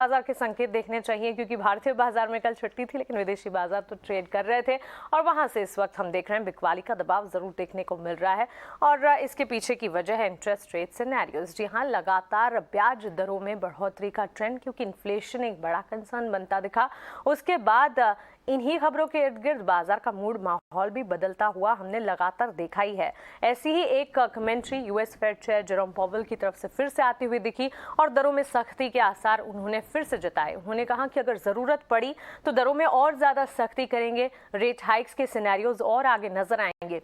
बाजार के संकेत देखने चाहिए, क्योंकि भारतीय बाजार में कल छुट्टी थी लेकिन विदेशी बाजार तो ट्रेड कर रहे थे और वहां से इस वक्त हम देख रहे हैं बिकवाली का दबाव जरूर देखने को मिल रहा है। और इसके पीछे की वजह है इंटरेस्ट रेट सिनेरियोज। जी हाँ, लगातार ब्याज दरों में बढ़ोतरी का ट्रेंड, क्योंकि इन्फ्लेशन एक बड़ा कंसर्न बनता दिखा। उसके बाद इन्हीं खबरों के इर्द गिर्द बाजार का मूड माहौल भी बदलता हुआ हमने लगातार देखा ही है। ऐसी ही एक commentary US Fed chair Jerome Powell की तरफ से फिर से आती हुई दिखी और दरों में सख्ती के आसार उन्होंने फिर से जताए। उन्होंने कहा कि अगर जरूरत पड़ी तो दरों में और ज्यादा सख्ती करेंगे, रेट हाइक्स के सिनेरियोज और आगे नजर आएंगे।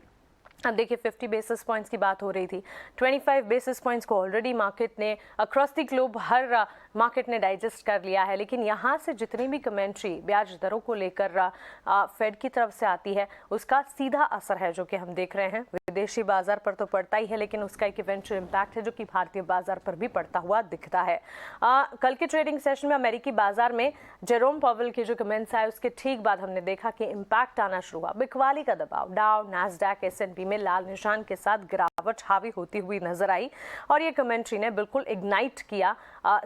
अब देखिए 50 बेसिस पॉइंट्स की बात हो रही थी, 25 बेसिस पॉइंट्स को ऑलरेडी मार्केट ने across the globe her market ने डाइजेस्ट कर लिया है। लेकिन यहाँ से जितनी भी कमेंट्री ब्याज दरों को लेकर फेड की तरफ से आती है उसका सीधा असर है जो कि हम देख रहे हैं विदेशी बाजार पर तो पड़ता ही है, लेकिन उसका एक इवेंचुअल इम्पैक्ट है जो कि भारतीय बाजार पर भी पड़ता हुआ दिखता है। कल के ट्रेडिंग सेशन में अमेरिकी बाजार में जेरोम पॉवेल के जो कमेंट्स आए उसके ठीक बाद हमने देखा कि इम्पैक्ट आना शुरू हुआ। बिकवाली का दबाव डाउ, नैस्डैक, S&P में लाल निशान के साथ गिरावट हावी होती हुई नजर आई और ये कमेंट्री ने बिल्कुल इग्नाइट किया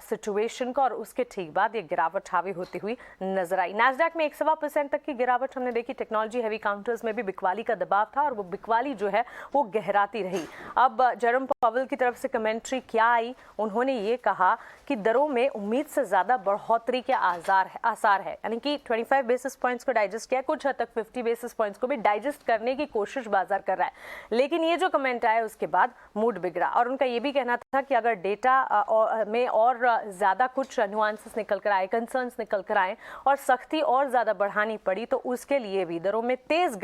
सिचुएशन को और उसके ठीक बाद ये गिरावट हावी होती हुई नजर आई। नैस्डैक में 1.25% तक की गिरावट हमने देखी। टेक्नोलॉजी हैवी काउंटर्स में भी बिकवाली का दबाव था और वो बिकवाली जो है वो गहराती रही। अब जेरोम पॉवेल की तरफ से कमेंट्री क्या आई, उन्होंने ये कहा कि दरों में उम्मीद से ज्यादा बढ़ोतरी के आसार है, यानी कि 25 बेसिस पॉइंट्स को डाइजेस्ट किया, कुछ हद तक 50 बेसिस पॉइंट्स को भी डाइजेस्ट करने की कोशिश बाजार कर रहा है। लेकिन ये जो कमेंट आया उसके बाद मूड बिगड़ा और उनका ये भी कहना था कि अगर डेटा में और ज्यादा कुछ नुआंसेस निकल कर आए, कंसर्न्स निकल कर आए और सख्ती और ज्यादा बढ़ानी पड़ी तो उसके लिए भी दरों में तेज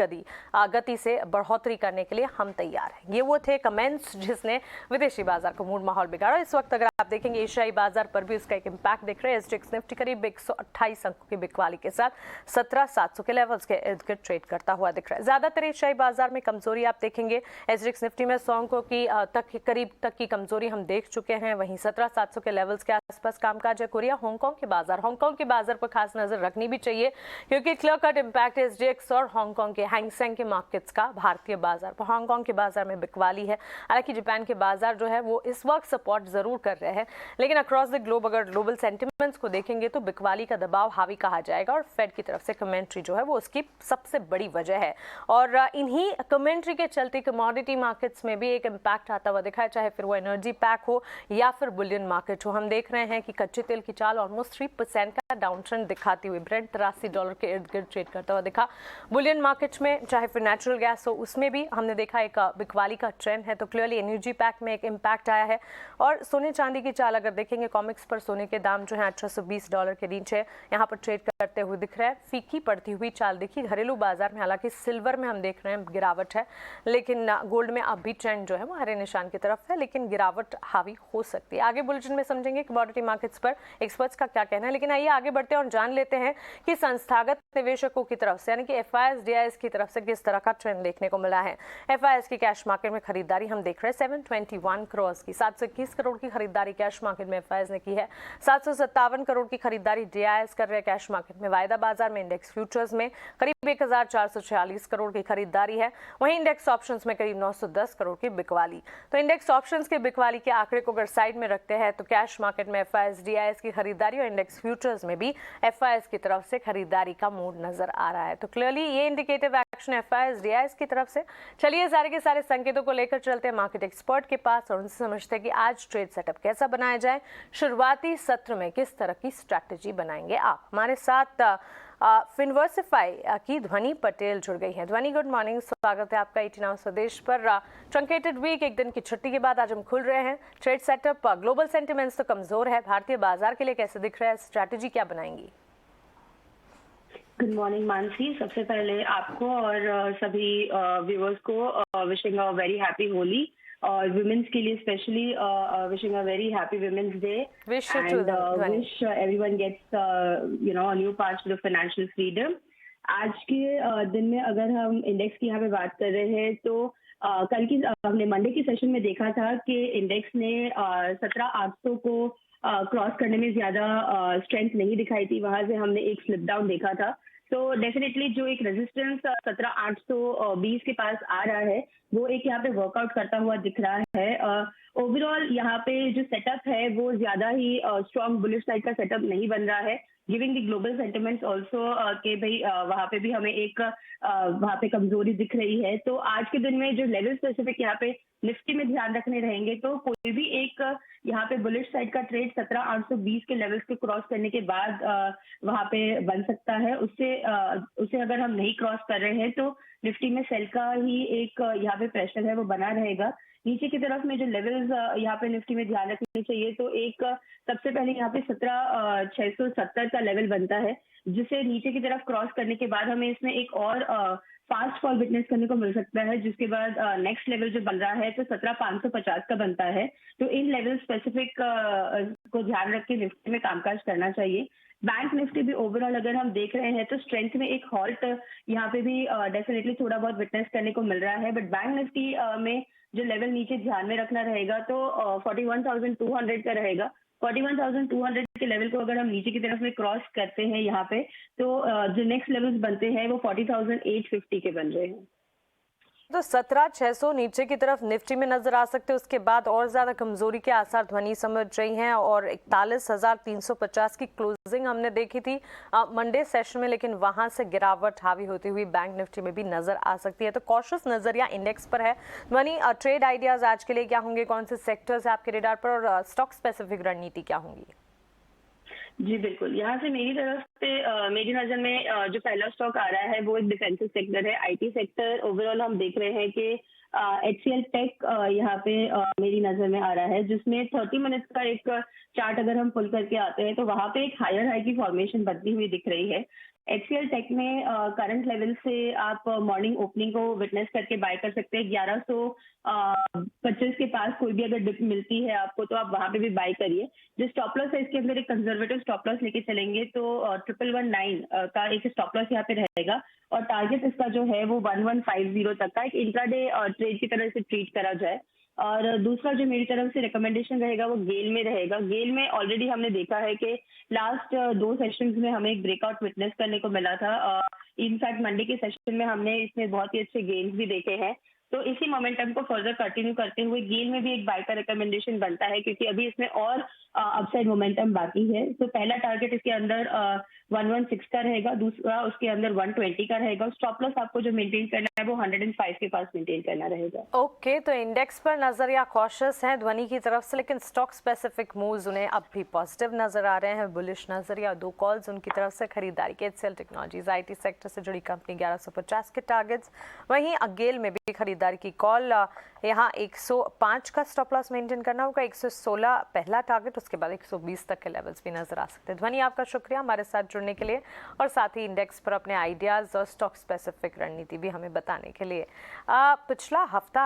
गति से बढ़ोतरी करने के लिए हम तैयार हैं। ये वो थे कमेंट्स जिसने विदेशी बाजार को मूड माहौल बिगाड़ा। इस वक्त अगर आप देखेंगे एशियाई बाजार पर भी उसका एक इम्पैक्ट दिख रहा है। SGX निफ्टी करीब 128 अंकों की बिकवाली के साथ 17,700 के लेवल्स के इर्द गिर्द ट्रेड करता हुआ दिख रहा है। ज्यादातर एशियाई बाजार में कमजोरी आप देखेंगे। SGX निफ्टी में 100 अंकों की करीब तक की कमजोरी हम देख चुके हैं। वहीं 17,700 के लेवल्स के आसपास कामकाज है। कोरिया, हांगकांग के बाजार पर खास नजर रखनी भी चाहिए, क्योंकि क्लियर कट इम्पैक्ट SGX और हांगकांग के हैंगसेंग के मार्केट्स का भारतीय बाजार पर। हांगकांग के बाजार में बिकवाली है। हालांकि जापान के बाजार जो है वो इस वक्त सपोर्ट जरूर कर रहे हैं, लेकिन अक्रॉस द ग्लोब अगर ग्लोबल सेंटिमेंट्स को देखेंगे तो बिकवाली का दबाव हावी कहा जाएगा और फेड की तरफ से कमेंट्री जो है वो उसकी सबसे बड़ी वजह है। और इन्हीं कमेंट्री के चलते कमोडिटी मार्केट्स में भी एक इम्पैक्ट आता हुआ दिखा है, चाहे फिर वो एनर्जी पैक हो या फिर बुलियन मार्केट हो। हम देख रहे हैं कि कच्चे तेल की चाल ऑलमोस्ट 3% का डाउन ट्रेंड दिखाती हुई ब्रेंट $83 के इर्द गिर्द ट्रेड करता हुआ दिखा। बुलियन मार्केट में चाहे फिर नेचुरल गैस हो उसमें भी हमने देखा एक बिकवाली का ट्रेंड है। तो क्लियरली एनर्जी पैक में एक इम्पैक्ट आया है। और सोने चांदी की चाल अगर देखेंगे, कॉमिक्स पर सोने के दाम जो है $1820 के नीचे यहाँ पर ट्रेड करते हुए दिख रहा है। फीकी पड़ती हुई चाल दिखी घरेलू बाजार में। हालांकि सिल्वर में हम देख रहे हैं गिरावट है, लेकिन गोल्ड में अब भी ट्रेंड जो है वो हरे निशान की तरफ है, लेकिन गिरावट हावी हो सकती है। आगे बुलेटिन में समझेंगे कमोडिटी मार्केट्स पर एक्सपर्ट्स का क्या कहना है, लेकिन आइए आगे बढ़ते हैं और जान लेते हैं कि संस्थागत निवेशकों की तरफ से यानी कि FIS DIS की तरफ से किस तरह का ट्रेंड देखने को मिला है। FIS की कैश मार्केट में खरीदारी हम देख रहे हैं 721 करोड़ की, 721 करोड़ की खरीदारी कैश मार्केट में FIS ने की है। 757 करोड़ की खरीदारी DIS कर रहे हैं कैश मार्केट में। वायदा बाजार में इंडेक्स फ्यूचर्स में करीब 1446 करोड़ की खरीदारी है। वहीं इंडेक्स ऑप्शंस में करीब 910 करोड़ की बिकवाली। तो इंडेक्स ऑप्शंस के बिकवाली के आंकड़े को अगर साइड में रखते हैं तो कैश मार्केट में FIS DIS की खरीदारी और इंडेक्स फ्यूचर्स में भी FIS की तरफ से खरीदारी का मूड नजर आ रहा है। तो क्लियरली ये इंडिकेटिव एक्शन FIS DIS की तरफ से। चलिए सारे के सारे संकेतों को लेकर चलते हैं मार्केट एक्सपर्ट के पास और उनसे समझते हैं कि आज ट्रेड सेटअप कैसा बनाया जाए, शुरुआती सत्र में किस तरह की स्ट्रैटेजी बनाएंगे आप। हमारे साथ फिनवर्सिफाई की ध्वनि पटेल जुड़ गई हैं। ध्वनि, गुड मॉर्निंग, स्वागत है आपका 18 आवर्स स्वदेश पर। ट्रंकेटेड वीक, एक दिन की छुट्टी के बाद आज हम खुल रहे हैं। ट्रेड सेटअप, ग्लोबल सेंटिमेंट्स तो कमजोर है, भारतीय बाजार के लिए कैसे दिख रहा है, स्ट्रैटेजी क्या बनाएंगी? गुड मॉर्निंग मानसी, सबसे पहले आपको और सभी व्यूअर्स को wishing a very happy Holi और वुमेन्स के लिए specially wishing a very happy women's day and wish everyone gets a new path to the financial freedom. आज के दिन में अगर हम इंडेक्स की यहाँ पे बात कर रहे हैं तो कल की हमने मंडे की सेशन में देखा था कि इंडेक्स ने 17,800 को क्रॉस करने में ज्यादा स्ट्रेंथ नहीं दिखाई थी। वहां से हमने एक स्लिप डाउन देखा था तो डेफिनेटली जो एक रेजिस्टेंस 17,820 के पास आ रहा है, वो एक यहाँ पे वर्कआउट करता हुआ दिख रहा है। ओवरऑल यहाँ पे जो सेटअप है वो ज़्यादा ही स्ट्रॉन्ग बुलिश साइड का सेटअप नहीं बन रहा है, giving the global sentiments also कि भाई वहाँ पे भी हमें एक वहाँ पे कमजोरी दिख रही है। तो आज के दिन में जो लेवल स्पेसिफिक यहाँ पे निफ्टी में ध्यान रखने रहेंगे, तो कोई भी एक यहाँ पे बुलिश साइड का ट्रेड 17,820 के लेवल्स को क्रॉस करने के बाद वहाँ पे बन सकता है। उसे अगर हम नहीं क्रॉस कर रहे हैं तो निफ्टी में सेल का ही एक यहाँ पे प्रेशर है वो बना रहेगा। नीचे की तरफ में जो लेवल्स यहाँ पे निफ्टी में ध्यान रखने चाहिए, तो एक सबसे पहले यहाँ पे 17,670 का लेवल बनता है, जिसे नीचे की तरफ क्रॉस करने के बाद हमें इसमें एक और फास्ट फॉल विटनेस करने को मिल सकता है, जिसके बाद नेक्स्ट लेवल जो बन रहा है तो 17,550 का बनता है। तो इन लेवल स्पेसिफिक को ध्यान रख के निफ्टी में कामकाज करना चाहिए। बैंक निफ्टी भी ओवरऑल अगर हम देख रहे हैं तो स्ट्रेंथ में एक हॉल्ट यहाँ पे भी डेफिनेटली थोड़ा बहुत विटनेस करने को मिल रहा है, बट बैंक निफ्टी में जो लेवल नीचे ध्यान में रखना रहेगा तो 41,200 का रहेगा। 41,200 के लेवल को अगर हम नीचे की तरफ में क्रॉस करते हैं यहाँ पे, तो जो नेक्स्ट लेवल्स बनते हैं वो 40,850 के बन रहे हैं। तो 17,600 नीचे की तरफ निफ्टी में नजर आ सकते हैं, उसके बाद और ज्यादा कमजोरी के आसार ध्वनि समझ रही हैं, और 41,350 की क्लोजिंग हमने देखी थी मंडे सेशन में, लेकिन वहां से गिरावट हावी होती हुई बैंक निफ्टी में भी नजर आ सकती है। तो कॉशियस नजरिया इंडेक्स पर है। ध्वनि, ट्रेड आइडियाज आज के लिए क्या होंगे, कौन से सेक्टर्स है आपके रेडार पर, और स्टॉक स्पेसिफिक रणनीति क्या होंगी? जी बिल्कुल, यहाँ से मेरी तरफ से मेरी नज़र में जो पहला स्टॉक आ रहा है वो एक डिफेंसिव सेक्टर है, आईटी सेक्टर। ओवरऑल हम देख रहे हैं कि एचसीएल टेक यहाँ पे मेरी नज़र में आ रहा है, जिसमें 30 मिनट्स का एक चार्ट अगर हम पुल करके आते हैं तो वहाँ पे एक हायर हाई की फॉर्मेशन बनती हुई दिख रही है। एचसीएल टेक में करंट लेवल से आप मॉर्निंग ओपनिंग को विटनेस करके बाय कर सकते हैं। 1125 के पास कोई भी अगर डिप मिलती है आपको तो आप वहां पे भी बाय करिए। जो स्टॉप लॉस है इसके अंदर एक कंजर्वेटिव स्टॉप लॉस लेके चलेंगे तो 1119 का एक स्टॉप लॉस यहाँ पे रहेगा, और टारगेट इसका जो है वो 1150 तक का एक इंट्राडे ट्रेड की तरह से ट्रीट करा जाए। और दूसरा जो मेरी तरफ से रिकमेंडेशन रहेगा वो गेल में रहेगा। गेल में ऑलरेडी हमने देखा है कि लास्ट 2 सेशंस में हमें एक ब्रेकआउट विटनेस करने को मिला था। इनफैक्ट मंडे के सेशन में हमने इसमें बहुत ही अच्छे गेन्स भी देखे हैं। तो इसी मोमेंटम को फर्दर कंटिन्यू करते हुए गेल में भी एक बाय का रिकमेंडेशन बनता है, क्योंकि अभी इसमें और अपसाइड मोमेंटम बाकी है। तो पहला टारगेट इसके अंदर 116 का रहेगा, दूसरा उसके अंदर 120 का रहेगा। स्टॉप लॉस आपको जो मेंटेन करना है वो 105 के पास मेंटेन करना रहेगा। ओके, तो इंडेक्स पर नजरिया कॉशियस है ध्वनि की तरफ से, लेकिन स्टॉक स्पेसिफिक मूव्स उन्हें अब भी पॉजिटिव नजर आ रहे हैं। बुलिश नजरिया, 2 कॉल्स उनकी तरफ से खरीदारी के। एचसीएल टेक्नोलॉजीज आईटी सेक्टर से जुड़ी कंपनी 1150 के टारगेट्स, वहीं अगेल में भी खरीदारी की कॉल। यहाँ 105 का स्टॉप लॉस मेंटेन करना होगा, 116 पहला टारगेट, उसके बाद 120 तक के लेवल्स भी नजर आ सकते हैं। ध्वनि, आपका शुक्रिया हमारे साथ जुड़ने के लिए, और साथ ही इंडेक्स पर अपने आइडियाज और स्टॉक स्पेसिफिक रणनीति भी हमें बताने के लिए। पिछला हफ्ता